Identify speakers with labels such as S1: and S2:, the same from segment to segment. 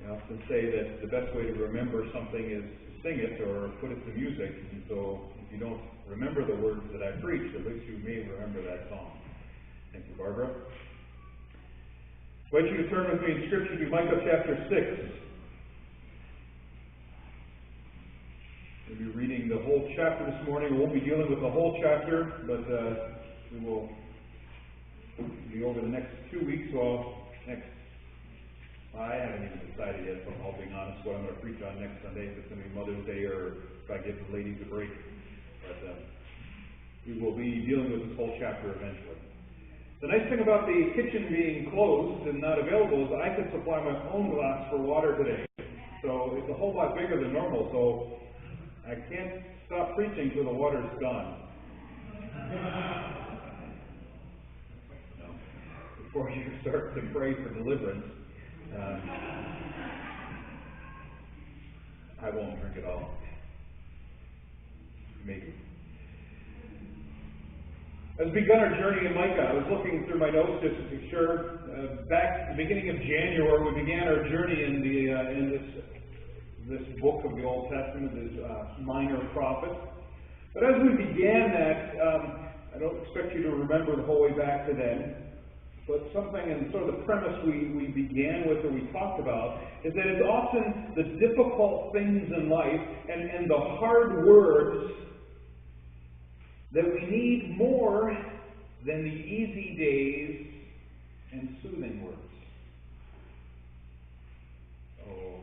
S1: I often say that the best way to remember something is to sing it or put it to music. And so if you don't remember the words that I preach, at least you may remember that song. Thank you, Barbara. I invite you to turn with me in Scripture to Micah chapter 6. We'll be reading the whole chapter this morning. We won't be dealing with the whole chapter, but we will be over the next 2 weeks. I haven't even decided yet, if I'm being honest, what I'm going to preach on next Sunday, if it's going to be Mother's Day or if I give the ladies a break. But we will be dealing with this whole chapter eventually. The nice thing about the kitchen being closed and not available is I could supply my own glass for water today. So it's a whole lot bigger than normal, so I can't stop preaching till the water's gone. Before you start to pray for deliverance, I won't drink it all. Maybe. As we begun our journey in Micah, I was looking through my notes just to be sure. Back at the beginning of January, we began our journey in this book of the Old Testament, this minor prophet. But as we began that, I don't expect you to remember the whole way back to then. But something in sort of the premise we began with, or we talked about, is that it's often the difficult things in life and the hard words that we need more than the easy days and soothing words. Oh,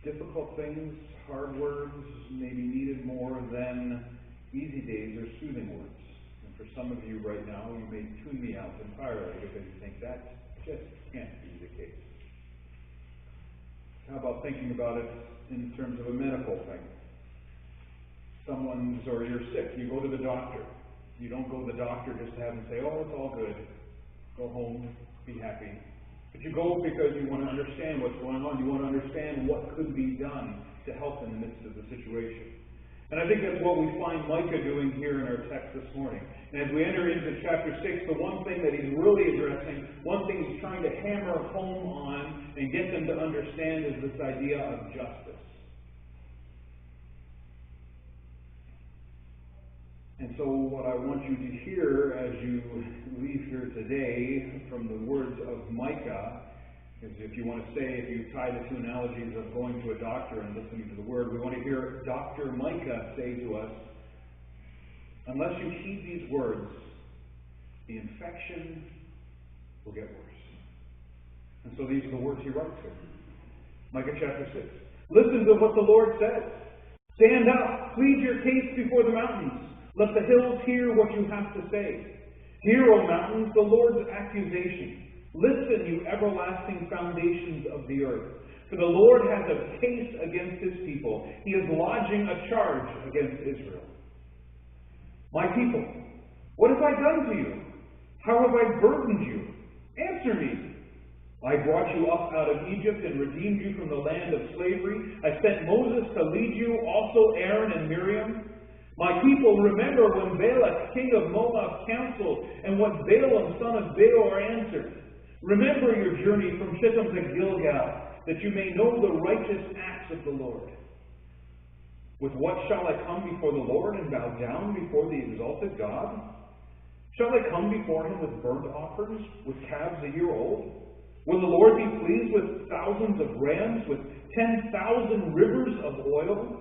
S1: difficult things, hard words, may be needed more than easy days or soothing words. For some of you right now, you may tune me out entirely because you think that just can't be the case. How about thinking about it in terms of a medical thing? Or you're sick, you go to the doctor. You don't go to the doctor just to have him say, oh, it's all good. Go home, be happy. But you go because you want to understand what's going on. You want to understand what could be done to help in the midst of the situation. And I think that's what we find Micah doing here in our text this morning. And as we enter into chapter 6, the one thing that he's really addressing, one thing he's trying to hammer home on and get them to understand is this idea of justice. And so what I want you to hear as you leave here today from the words of Micah is, if you want to say, if you tie the two analogies of going to a doctor and listening to the word, we want to hear Dr. Micah say to us, unless you heed these words, the infection will get worse. And so these are the words he writes here. Micah chapter 6. Listen to what the Lord says. Stand up, plead your case before the mountains. Let the hills hear what you have to say. Hear, O mountains, the Lord's accusation. Listen, you everlasting foundations of the earth. For the Lord has a case against his people. He is lodging a charge against Israel. My people, what have I done to you? How have I burdened you? Answer me. I brought you up out of Egypt and redeemed you from the land of slavery. I sent Moses to lead you, also Aaron and Miriam. My people, remember when Balak, king of Moab, counseled, and what Balaam, son of Beor, answered. Remember your journey from Shittim to Gilgal, that you may know the righteous acts of the Lord. With what shall I come before the Lord and bow down before the exalted God? Shall I come before him with burnt offerings, with calves a year old? Will the Lord be pleased with thousands of rams, with 10,000 rivers of oil?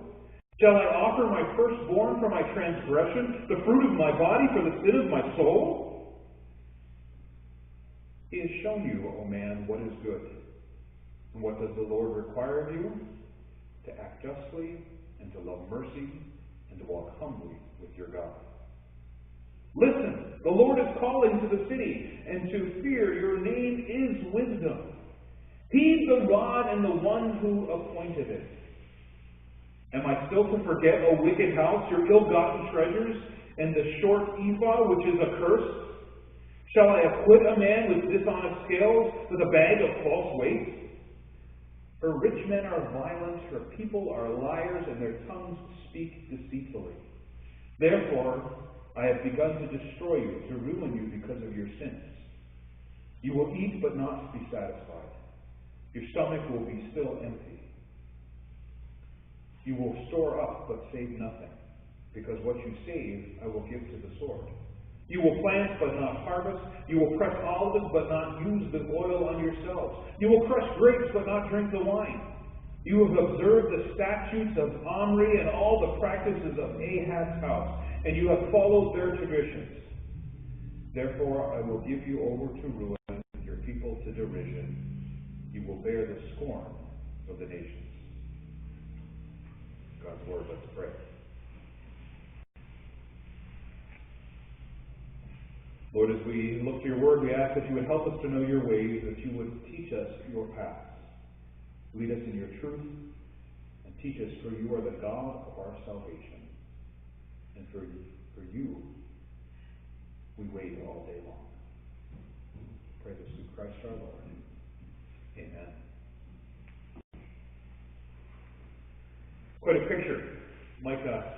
S1: Shall I offer my firstborn for my transgression, the fruit of my body for the sin of my soul? He has shown you, O man, what is good. And what does the Lord require of you? To act justly, and to love mercy, and to walk humbly with your God. Listen, the Lord is calling to the city, and to fear your name is wisdom. Heed the rod and the one who appointed it. Am I still to forget, O wicked house, your ill-gotten treasures, and the short ephah, which is a curse? Shall I acquit a man with dishonest scales, with a bag of false weights? Her rich men are violent, her people are liars, and their tongues speak deceitfully. Therefore, I have begun to destroy you, to ruin you because of your sins. You will eat but not be satisfied. Your stomach will be still empty. You will store up but save nothing, because what you save I will give to the sword. You will plant but not harvest. You will press olives but not use the oil on yourselves. You will crush grapes but not drink the wine. You have observed the statutes of Omri and all the practices of Ahab's house, and you have followed their traditions. Therefore I will give you over to ruin, your people to derision. You will bear the scorn of the nations. God's word, let's pray. Lord, as we look to your word, we ask that you would help us to know your ways, that you would teach us your paths. Lead us in your truth, and teach us, for you are the God of our salvation. And for you, we wait all day long. Pray this through Christ our Lord. Amen. Quite a picture Micah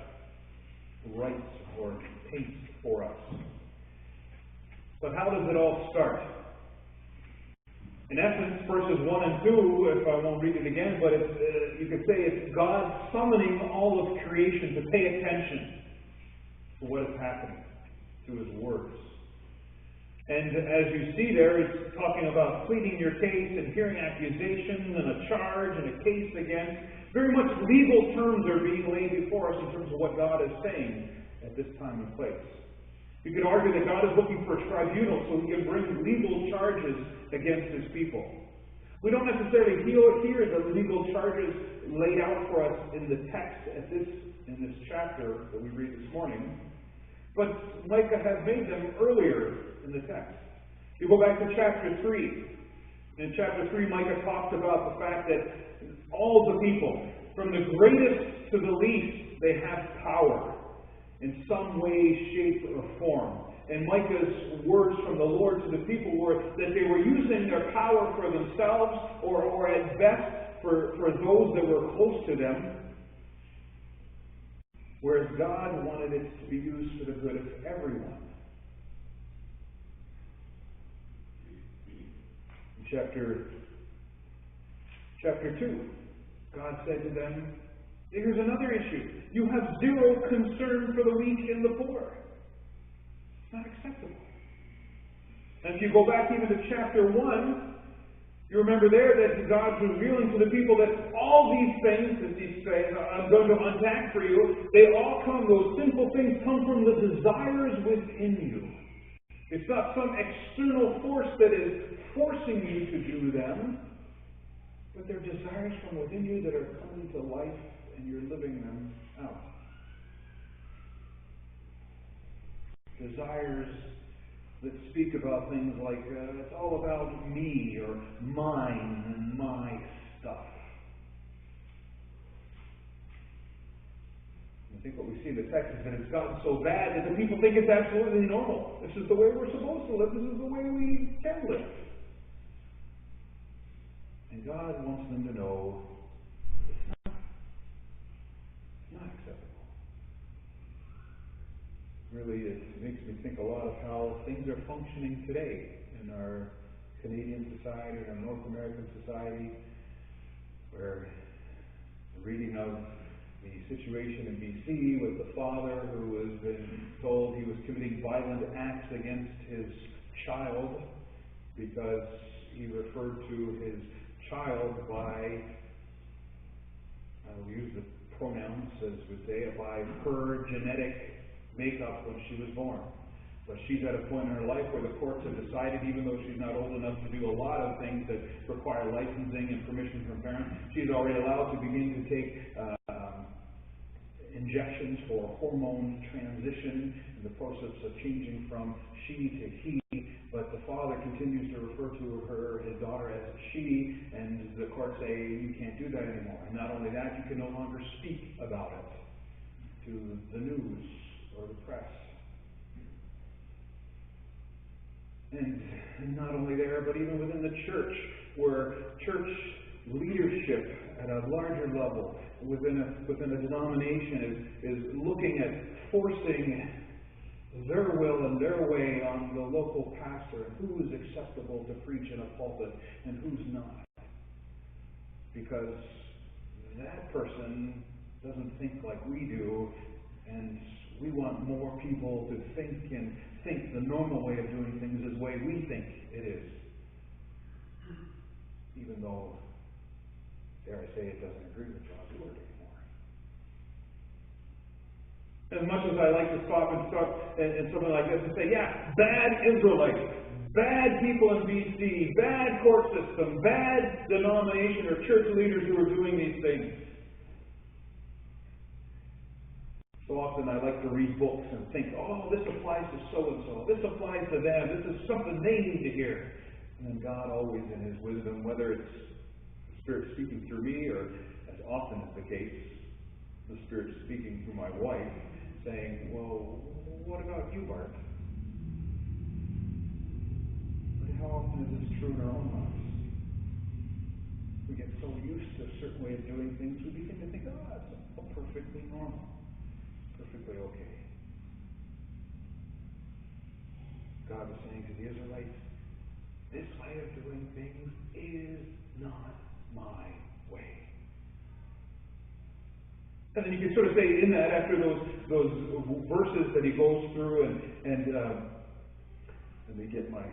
S1: writes or paints for us. But how does it all start? In essence, verses 1 and 2, if I won't read it again, but you could say it's God summoning all of creation to pay attention to what is happening through his words. And as you see there, it's talking about pleading your case and hearing accusations and a charge and a case against. Very much legal terms are being laid before us in terms of what God is saying at this time and place. You could argue that God is looking for a tribunal so he can bring legal charges against his people. We don't necessarily hear the legal charges laid out for us in the text in this chapter that we read this morning, but Micah has made them earlier in the text. You go back to chapter 3. In chapter 3, Micah talks about the fact that all the people, from the greatest to the least, they have power in some way, shape, or form. And Micah's words from the Lord to the people were that they were using their power for themselves, or at best for those that were close to them, whereas God wanted it to be used for the good of everyone. In chapter 2, God said to them, here's another issue. You have zero concern for the weak and the poor. It's not acceptable. And if you go back even to chapter 1, you remember there that God's revealing to the people that all these things that he says, I'm going to unpack for you, those sinful things come from the desires within you. It's not some external force that is forcing you to do them, but they're desires from within you that are coming to life and you're living them out. Desires that speak about things like, it's all about me or mine and my stuff. I think what we see in the text is that it's gotten so bad that the people think it's absolutely normal. This is the way we're supposed to live. This is the way we can live. And God wants them to know it's not acceptable. Really, it makes me think a lot of how things are functioning today in our Canadian society, in our North American society, where the reading of the situation in BC with the father who has been told he was committing violent acts against his child because he referred to his child by, we use the pronouns as we say, by her genetic makeup when she was born. But she's at a point in her life where the courts have decided, even though she's not old enough to do a lot of things that require licensing and permission from parents, she's already allowed to begin to take injections for hormone transition in the process of changing from she to he, but the father continues to refer to her, his daughter, as she, and the courts say you can't do that anymore. And not only that, you can no longer speak about it to the news or the press. And not only there, but even within the church, where church leadership at a larger level within a denomination is looking at forcing their will and their way on the local pastor, and who is acceptable to preach in a pulpit and who's not. because that person doesn't think like we do, and we want more people to think the normal way of doing things is the way we think it is. Even though, dare I say, it doesn't agree with God's Word anymore. As much as I like to stop and something like this and say, yeah, bad Israelites, bad people in BC, bad court system, bad denomination or church leaders who are doing these things. So often I like to read books and think, oh, this applies to so-and-so. This applies to them. This is something they need to hear. And then God always in His wisdom, whether it's the Spirit speaking through me or, as often is the case, the Spirit speaking through my wife, saying, well, what about you, Bart? But how often is this true in our own lives? We get so used to a certain way of doing things, we begin to think, oh, that's perfectly normal. Perfectly okay. God was saying to the Israelites, this way of doing things is not my way. And then you can sort of say in that, after those verses that he goes through, and let me get my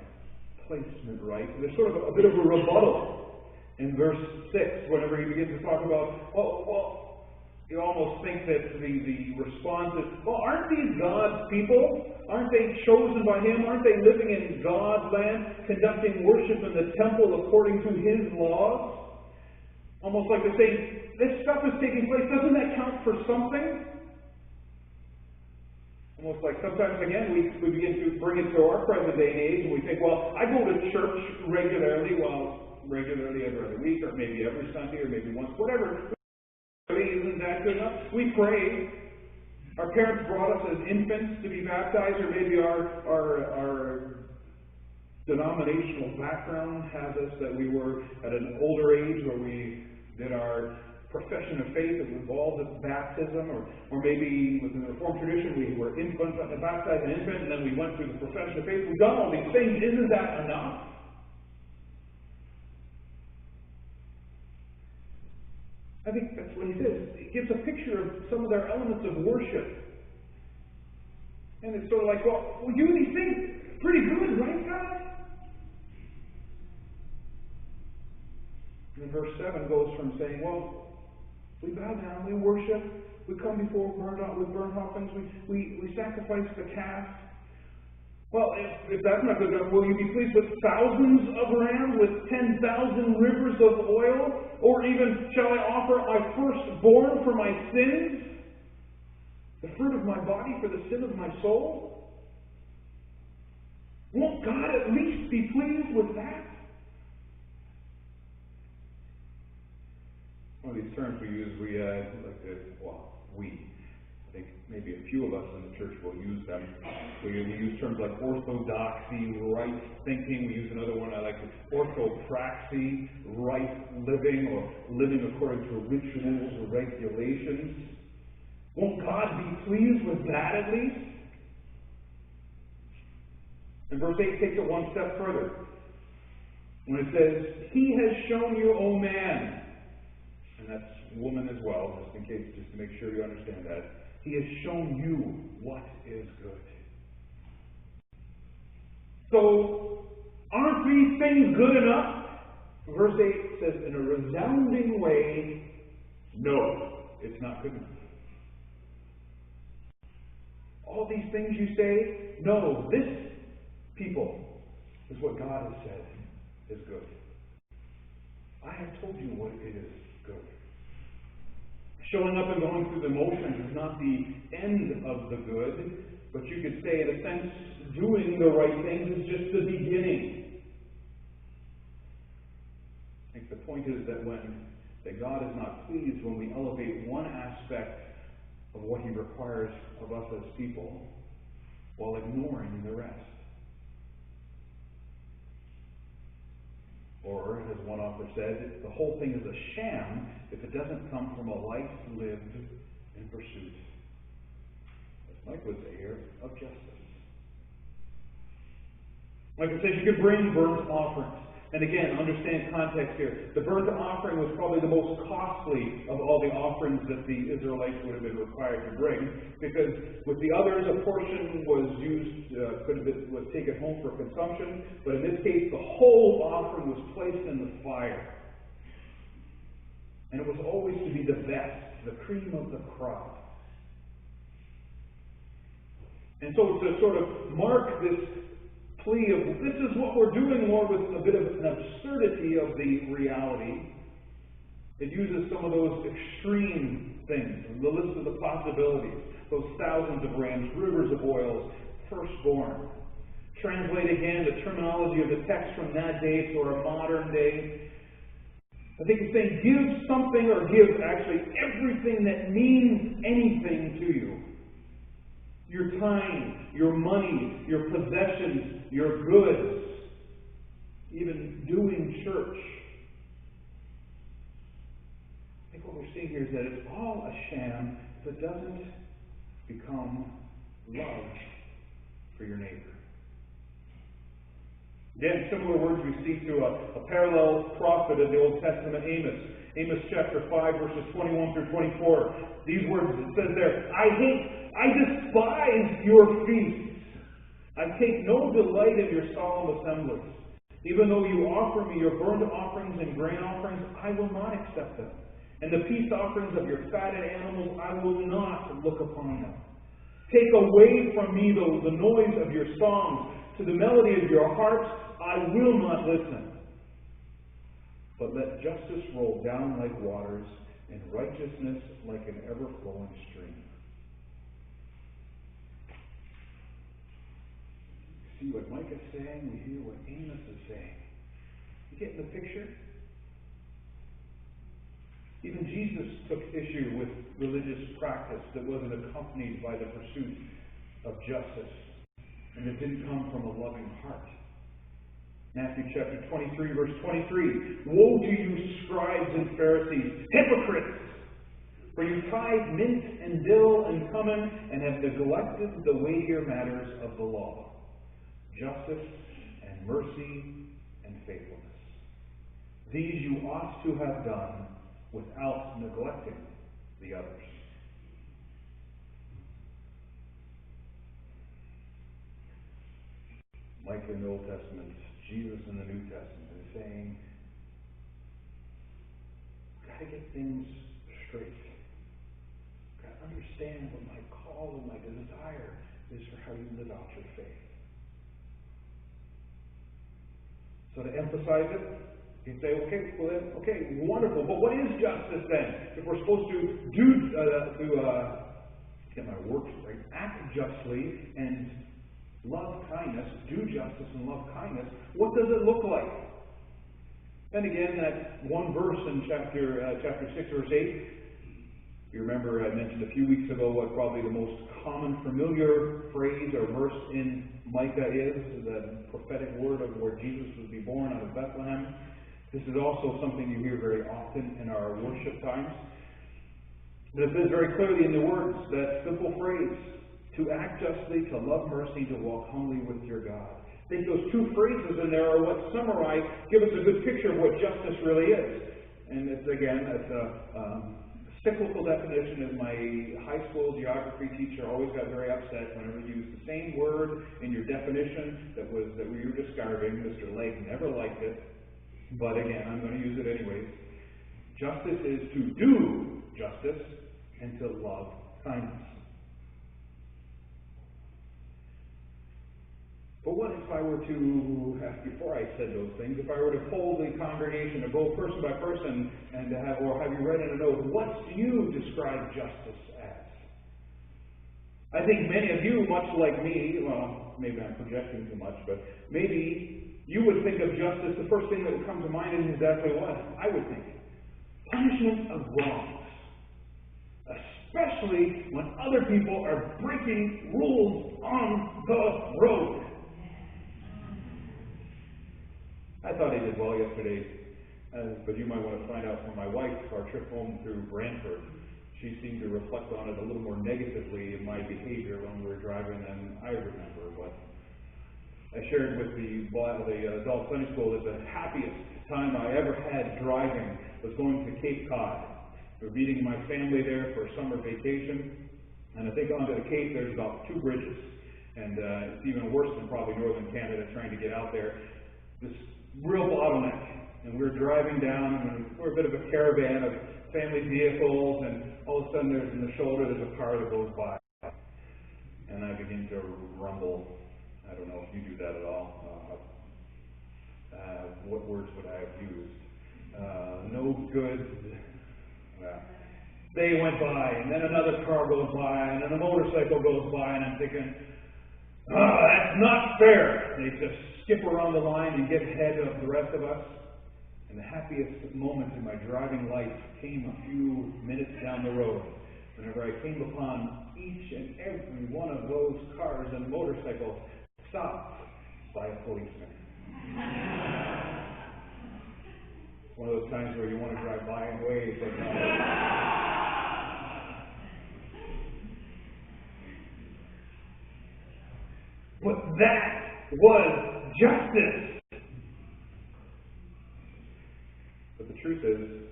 S1: placement right. There's sort of a bit of a rebuttal in verse 6, whenever he begins to talk about, well, you almost think that the response is, well, aren't these God's people? Aren't they chosen by Him? Aren't they living in God's land, conducting worship in the temple according to His laws? Almost like they're saying, this stuff is taking place. Doesn't that count for something? Almost like sometimes, again, we begin to bring it to our present day and age, and we think, well, I go to church regularly. Well, regularly every other week, or maybe every Sunday, or maybe once, whatever. Isn't that good enough? We pray. Our parents brought us as infants to be baptized, or maybe our denominational background has us that we were at an older age where we did our profession of faith that involved with baptism, or maybe within the Reformed tradition we were infants, baptized an infant, and then we went through the profession of faith. We've done all these things. Isn't that enough? I think that's what he says. He gives a picture of some of their elements of worship. And it's sort of like, well, we do these things pretty good, right, God? And then verse 7 goes from saying, well, we bow down, we worship, we come before with burnt offerings, we sacrifice the calf. Well, if that's not good enough, will you be pleased with thousands of rams, with 10,000 rivers of oil? Or even, shall I offer my firstborn for my sins? The fruit of my body for the sin of my soul? Won't God at least be pleased with that? One of these terms we use, I think maybe a few of us in the church will use them. We use terms like orthodoxy, right thinking. We use another one I like, orthopraxy, right living, or living according to rituals or regulations. Won't God be pleased with that at least? And verse 8 takes it one step further. When it says, He has shown you, O man, and that's woman as well, just in case, just to make sure you understand that. He has shown you what is good. So, aren't these things good enough? Verse 8 says, in a resounding way, no, it's not good enough. All these things you say, no, this people is what God has said is good. I have told you what it is good. Showing up and going through the motions is not the end of the good, but you could say, in a sense, doing the right things is just the beginning. I think the point is that God is not pleased when we elevate one aspect of what He requires of us as people while ignoring the rest. Or, as one author said, the whole thing is a sham if it doesn't come from a life lived in pursuit, as Mike would say here, of justice. Like I said, you could bring burnt offerings. And again, understand context here. The burnt offering was probably the most costly of all the offerings that the Israelites would have been required to bring, because with the others, a portion was used, was taken home for consumption, but in this case, the whole offering was placed in the fire. And it was always to be the best, the cream of the crop. And so to sort of mark this plea of, this is what we're doing, Lord, with a bit of an absurdity of the reality, it uses some of those extreme things, the list of the possibilities, those thousands of rams, rivers of oils, firstborn. Translate again the terminology of the text from that day to our modern day. I think it's saying give something, or give actually everything that means anything to you. Your time, your money, your possessions, your goods, even doing church. I think what we're seeing here is that it's all a sham if it doesn't become love for your neighbor. Again, similar words we see to a parallel prophet in the Old Testament, Amos. Amos chapter 5, verses 21 through 24. These words, it says there, I despise your feasts. I take no delight in your solemn assemblies. Even though you offer me your burnt offerings and grain offerings, I will not accept them. And the peace offerings of your fatted animals, I will not look upon them. Take away from me the noise of your songs. To the melody of your harps, I will not listen. But let justice roll down like waters, and righteousness like an ever-flowing stream. See what Micah is saying, we hear what Amos is saying. You get the picture? Even Jesus took issue with religious practice that wasn't accompanied by the pursuit of justice, and it didn't come from a loving heart. Matthew chapter 23, verse 23. Woe to you, scribes and Pharisees, hypocrites! For you tithe mint and dill and cumin, and have neglected the weightier matters of the law, justice and mercy and faithfulness. These you ought to have done without neglecting the others. Like in the Old Testament, Jesus in the New Testament is saying, got to get things straight. Got to understand what my call and my desire is for how you live out your faith. So to emphasize it, you say, okay, wonderful. But what is justice then? If we're supposed to get my works right, act justly and love kindness, do justice and love kindness, what does it look like? And again, that one verse in chapter 6, verse 8, you remember I mentioned a few weeks ago what probably the most common familiar phrase or verse in Micah is, the prophetic word of where Jesus would be born out of Bethlehem. This is also something you hear very often in our worship times. But it says very clearly in the words, that simple phrase, to act justly, to love mercy, to walk humbly with your God. I think those two phrases in there are what summarize, give us a good picture of what justice really is. And it's again, it's a cyclical definition. As my high school geography teacher always got very upset whenever you used the same word in your definition that we were discarding. Mr. Lake never liked it, but again, I'm going to use it anyways. Justice is to do justice and to love kindness. But what if I were to, before I said those things, if I were to poll the congregation, to go person by person, and to have you write in a note, what do you describe justice as? I think many of you, much like me, well, maybe I'm projecting too much, but maybe you would think of justice, the first thing that would come to mind is exactly what I would think. Punishment of wrongs. Especially when other people are breaking rules on the road. I thought I did well yesterday, but you might want to find out from my wife, our trip home through Brantford. She seemed to reflect on it a little more negatively in my behavior when we were driving than I remember. But I shared with the adult Sunday school that the happiest time I ever had driving was going to Cape Cod. We were meeting my family there for a summer vacation, and I think onto the Cape there's about 2 bridges, and it's even worse than probably northern Canada trying to get out there. This real bottleneck, and we were driving down, and we're a bit of a caravan of family vehicles, and all of a sudden there's in the shoulder there's a car that goes by, and I begin to rumble. I don't know if you do that at all. What words would I have used? No good. They went by, and then another car goes by, and then a motorcycle goes by, and I'm thinking, that's not fair. They just skip around the line and get ahead of the rest of us. And the happiest moment in my driving life came a few minutes down the road, whenever I came upon each and every one of those cars and motorcycles stopped by a policeman. One of those times where you want to drive by and wave, but no. But that was justice. But the truth is,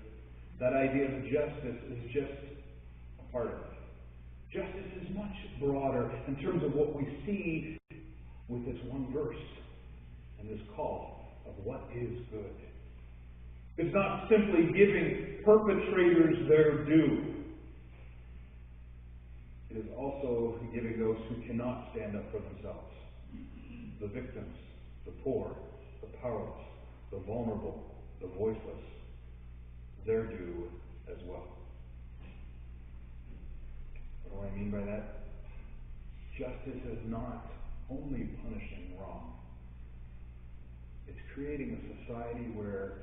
S1: that idea of justice is just a part of it. Justice is much broader in terms of what we see with this one verse and this call of what is good. It's not simply giving perpetrators their due. It is also giving those who cannot stand up for themselves, the victims, the poor, the powerless, the vulnerable, the voiceless, their due as well. What do I mean by that? Justice is not only punishing wrong. It's creating a society where,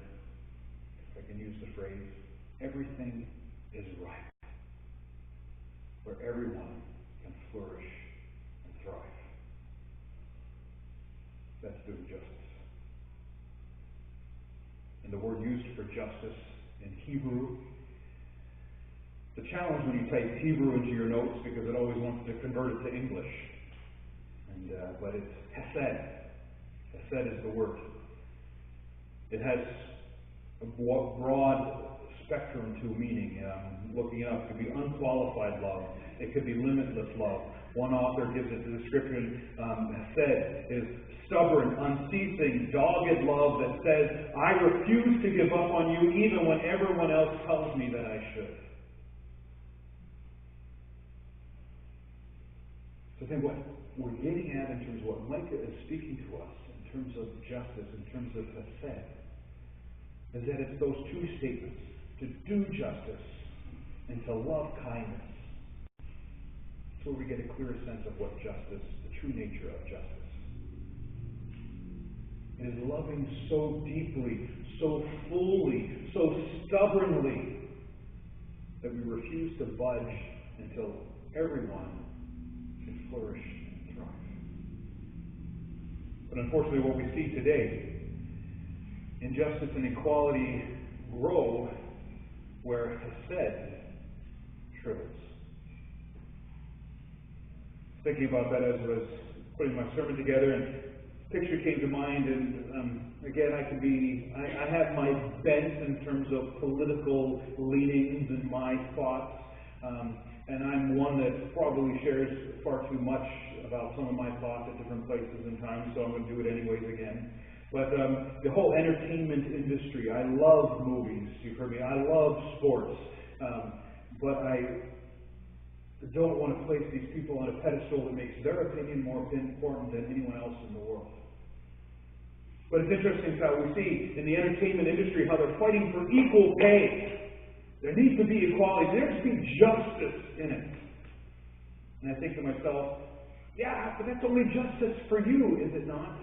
S1: if I can use the phrase, everything is right. Where everyone can flourish and thrive. That's doing justice. And the word used for justice in Hebrew, the challenge when you type Hebrew into your notes, because it always wants to convert it to English. But it's hesed. Hesed is the word. It has a broad spectrum to meaning. Looking it up, it could be unqualified love. It could be limitless love. One author gives it the description, hesed is stubborn, unceasing, dogged love that says, I refuse to give up on you even when everyone else tells me that I should. So I think what we're getting at in terms of what Micah is speaking to us, in terms of justice, in terms of hesed, is that it's those two statements, to do justice and to love kindness. That's where we get a clearer sense of what justice, the true nature of justice. It is loving so deeply, so fully, so stubbornly, that we refuse to budge until everyone can flourish and thrive. But unfortunately, what we see today, injustice and inequality grow where hesed shrivels. Thinking about that as I was putting my sermon together, and a picture came to mind, and again, I have my bent in terms of political leanings and my thoughts, and I'm one that probably shares far too much about some of my thoughts at different places and times, so I'm going to do it anyways again. But the whole entertainment industry, I love movies, you've heard me, I love sports, but I don't want to place these people on a pedestal that makes their opinion more important than anyone else in the world. But it's interesting how we see in the entertainment industry how they're fighting for equal pay. There needs to be equality. There needs to be justice in it. And I think to myself, yeah, but that's only justice for you, is it not?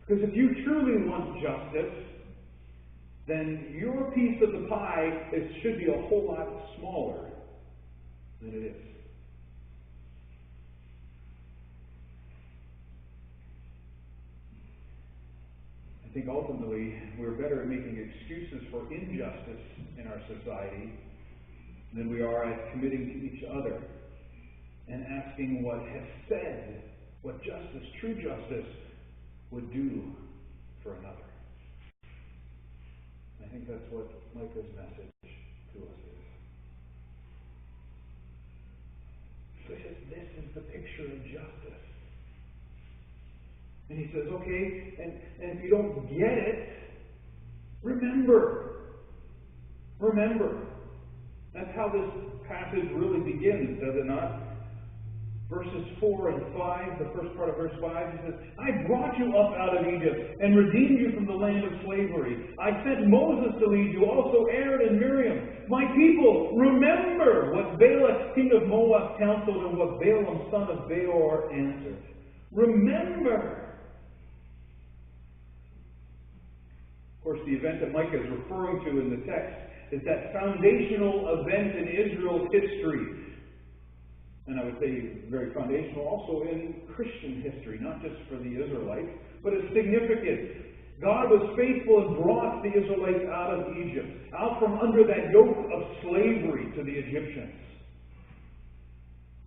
S1: Because if you truly want justice, then your piece of the pie should be a whole lot smaller than it is. I think ultimately we're better at making excuses for injustice in our society than we are at committing to each other and asking what hesed, what justice, true justice, would do for another. I think that's what Micah's message to us is. This is the picture of justice. And he says, okay, and if you don't get it, remember. Remember. That's how this passage really begins, does it not? Verses 4 and 5, the first part of verse 5, he says, I brought you up out of Egypt and redeemed you from the land of slavery. I sent Moses to lead you, also Aaron and Miriam. My people, remember what Balak, king of Moab, counseled and what Balaam, son of Beor, answered. Remember. Of course, the event that Micah is referring to in the text is that foundational event in Israel's history. And I would say very foundational also in Christian history, not just for the Israelites, but it's significant. God was faithful and brought the Israelites out of Egypt, out from under that yoke of slavery to the Egyptians.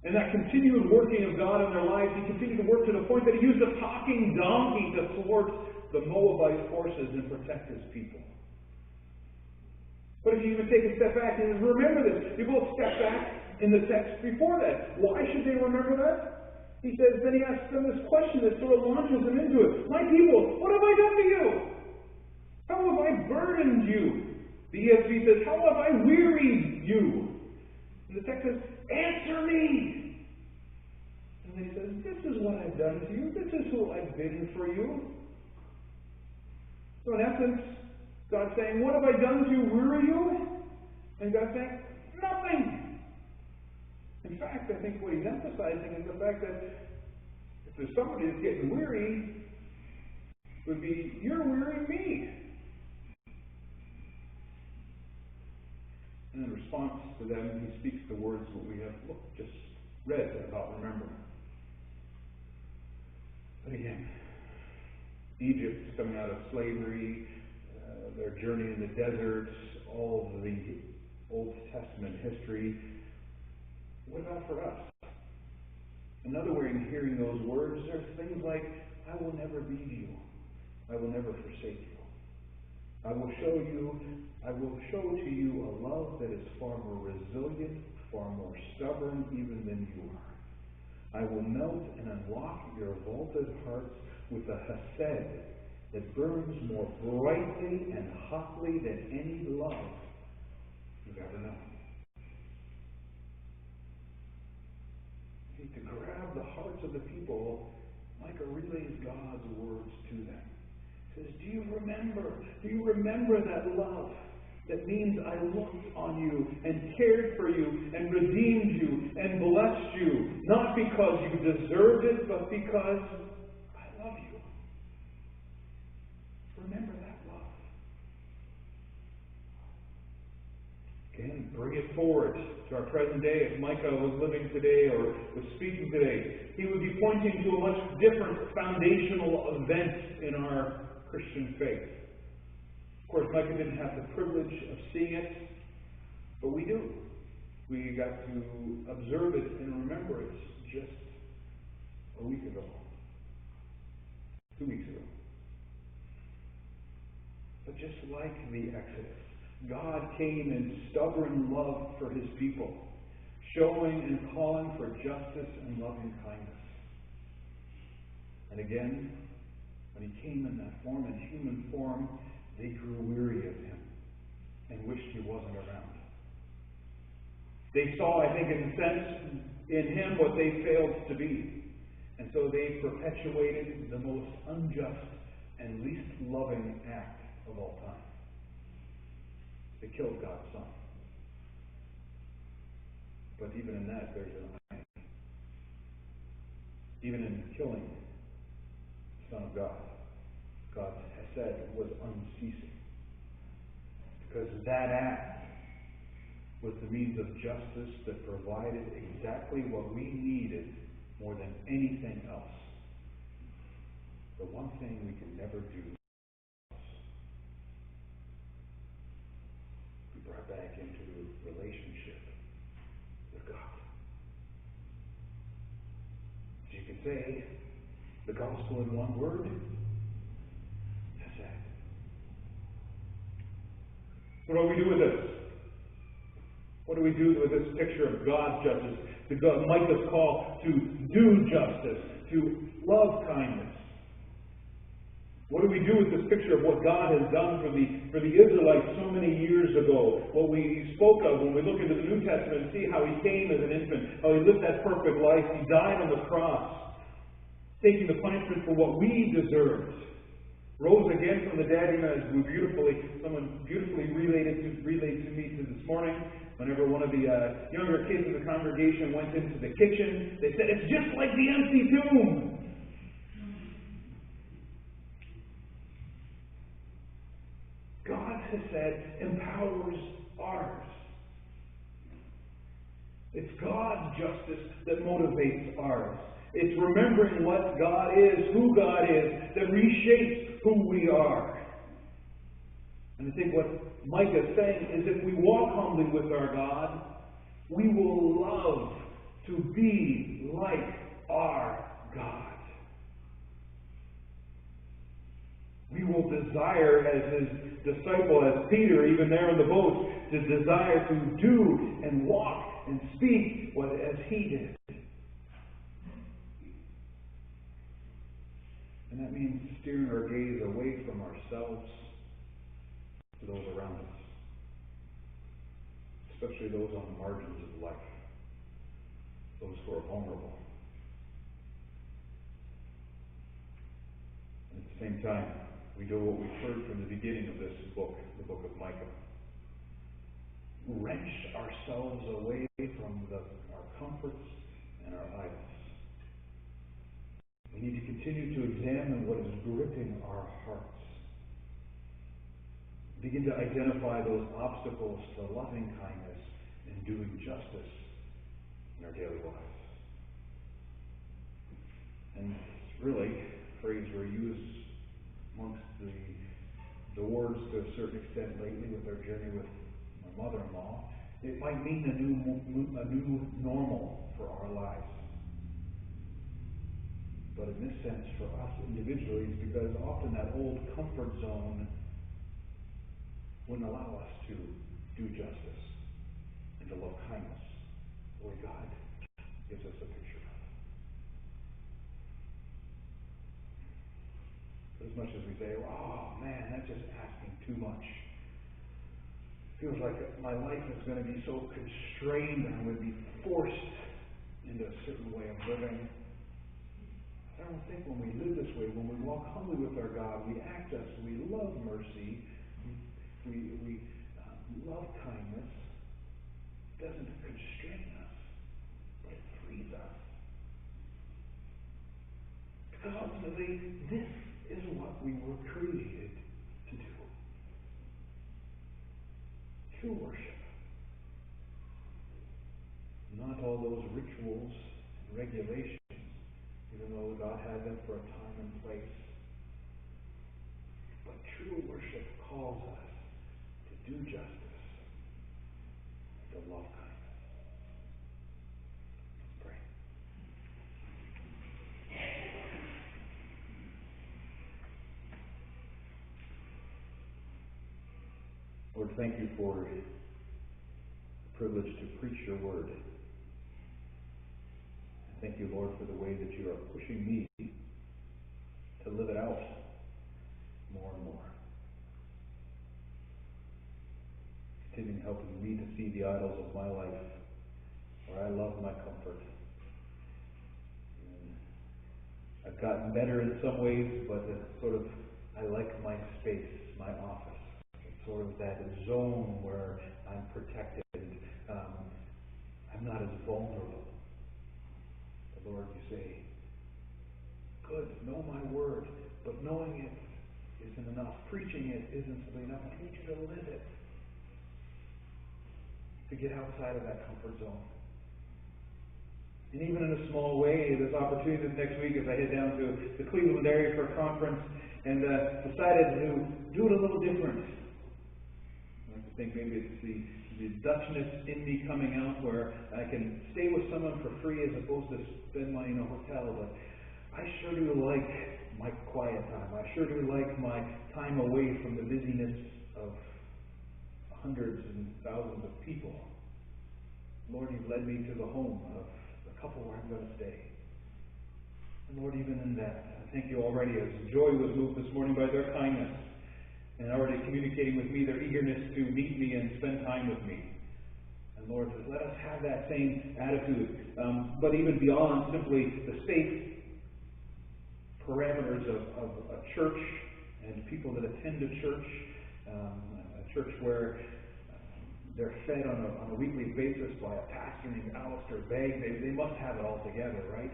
S1: And that continued working of God in their lives, He continued to work to the point that He used a talking donkey to thwart the Moabite forces and protect His people. But if you even take a step back and remember this, you go a step back in the text before that. Why should they remember that? He says, then he asks them this question that sort of launches them into it. My people, what have I done to you? How have I burdened you? The ESV says, how have I wearied you? And the text says, answer me. And he says, this is what I've done to you. This is who I've been for you. So in essence, God's saying, what have I done to weary you? And God's saying, nothing. In fact, I think what He's emphasizing is the fact that if there's somebody that's getting weary, it would be, you're wearying me. And in response to them, He speaks the words that we have just read about remembering. But again, Egypt coming out of slavery, their journey in the deserts, all of the Old Testament history. What about for us? Another way in hearing those words, there's things like, I will never leave you. I will never forsake you. I will show to you a love that is far more resilient, far more stubborn even than you are. I will melt and unlock your vaulted hearts with a hesed that burns more brightly and hotly than any love you've ever known. To grab the hearts of the people, Micah relays God's words to them. He says, do you remember? Do you remember that love? That means I looked on you and cared for you and redeemed you and blessed you, not because you deserved it, but because I love you. Remember that love. Again, bring it forward to our present day. If Micah was living today or was speaking today, he would be pointing to a much different foundational event in our Christian faith. Of course, Micah didn't have the privilege of seeing it, but we do. We got to observe it and remember it just a week ago. 2 weeks ago. But just like the Exodus, God came in stubborn love for His people, showing and calling for justice and loving kindness. And again, when He came in that form, in human form, they grew weary of Him and wished He wasn't around. They saw, I think, in a sense, in Him what they failed to be. And so they perpetuated the most unjust and least loving act of all time. They killed God's Son. But even in that, there's an irony. Even in killing the Son of God, God's hesed was unceasing. Because that act was the means of justice that provided exactly what we needed more than anything else. The one thing we could never do. We brought back into relationship with God. So you could say the gospel in one word What do we do with this? What do we do with this picture of God's justice? Micah's call to do justice, to love kindness. What do we do with this picture of what God has done for the Israelites so many years ago? What we spoke of when we look into the New Testament and see how He came as an infant, how He lived that perfect life. He died on the cross, taking the punishment for what we deserved. Rose again from the dead, even as someone beautifully relayed to me this morning. Whenever one of the younger kids in the congregation went into the kitchen, they said, "It's just like the empty tomb." God has said, empowers ours. It's God's justice that motivates ours. It's remembering what God is, who God is, that reshapes who we are. And I think what Micah is saying is if we walk humbly with our God, we will love to be like our God. We will desire, as His disciple, as Peter, even there in the boat, to desire to do and walk and speak as He did. And that means steering our gaze away from ourselves to those around us, especially those on the margins of life, those who are vulnerable. And at the same time, we do what we've heard from the beginning of this book, the book of Micah. Wrench ourselves away from our comforts and our idols. We need to continue to examine what is gripping our hearts. Begin to identify those obstacles to loving kindness and doing justice in our daily lives. And it's really a phrase we're used amongst the wards to a certain extent lately with our journey with my mother-in-law. It might mean a new normal for our lives. But in this sense, for us individually, it's because often that old comfort zone wouldn't allow us to do justice and to love kindness the way God gives us a picture of. But as much as we say, "Oh man, that's just asking too much," feels like my life is going to be so constrained and I'm going to be forced into a certain way of living. I don't think when we live this way, when we walk humbly with our God, we act as we love mercy, we love kindness. It doesn't constrain us, but it frees us. Because ultimately, this is what we were created to do. True worship. Not all those rituals and regulations, even though God had them for a time and place. But true worship calls us to do justice, to love kindness. Let's pray. Lord, thank you for the privilege to preach your word. Thank you, Lord, for the way that you are pushing me to live it out more and more. Continue helping me to see the idols of my life where I love my comfort. And I've gotten better in some ways, but I like my space, my office. It's sort of that zone where I'm protected. I'm not as vulnerable. Lord, you say, good, know my word, but knowing it isn't enough. Preaching it isn't simply enough. I need you to live it. To get outside of that comfort zone. And even in a small way, there's opportunity this next week as I head down to the Cleveland area for a conference and decided to do it a little different. I like to think maybe it's the Dutchness in me coming out where I can stay with someone for free as opposed to spend money in a hotel. But I sure do like my quiet time. I sure do like my time away from the busyness of hundreds and thousands of people. Lord, you've led me to the home of the couple where I'm going to stay. And Lord, even in that, I thank you already as Joy was moved this morning by their kindness and already communicating with me their eagerness to meet me and spend time with me. And Lord, let us have that same attitude, but even beyond simply the safe parameters of a church and people that attend a church where they're fed on a weekly basis by a pastor named Alistair Begg. They must have it all together, right?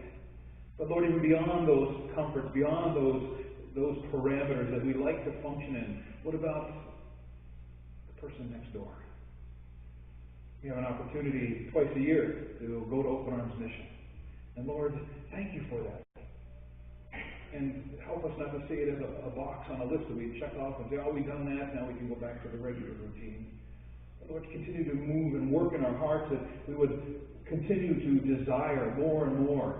S1: But Lord, even beyond those comforts, beyond those parameters that we like to function in, what about the person next door? We have an opportunity twice a year to go to Open Arms Mission. And Lord, thank you for that. And help us not to see it as a box on a list that we check off and say, oh, we've done that, now we can go back to the regular routine. But Lord, continue to move and work in our hearts that we would continue to desire more and more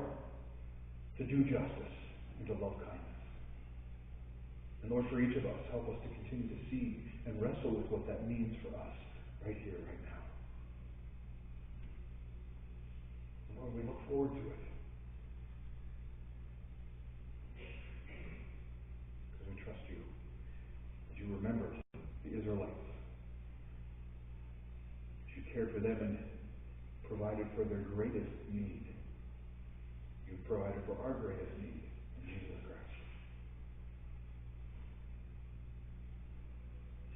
S1: to do justice and to love kindness. And Lord, for each of us, help us to continue to see and wrestle with what that means for us right here, right now. And Lord, we look forward to it. Because we trust you. That you remembered the Israelites. That you cared for them and provided for their greatest need. You provided for our greatest need in Jesus Christ.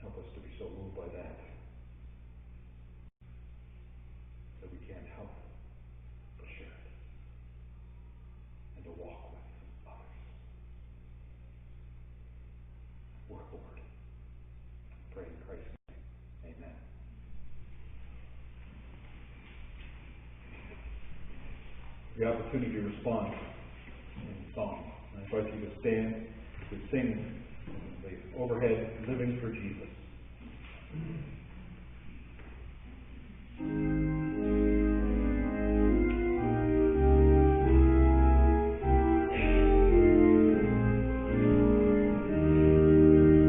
S1: Help us to be so moved by that we can't help but share it and to walk with others. Work, Lord. Pray in Christ's name. Amen. The opportunity to respond in song. I invite you to stand to sing the overhead Living for Jesus.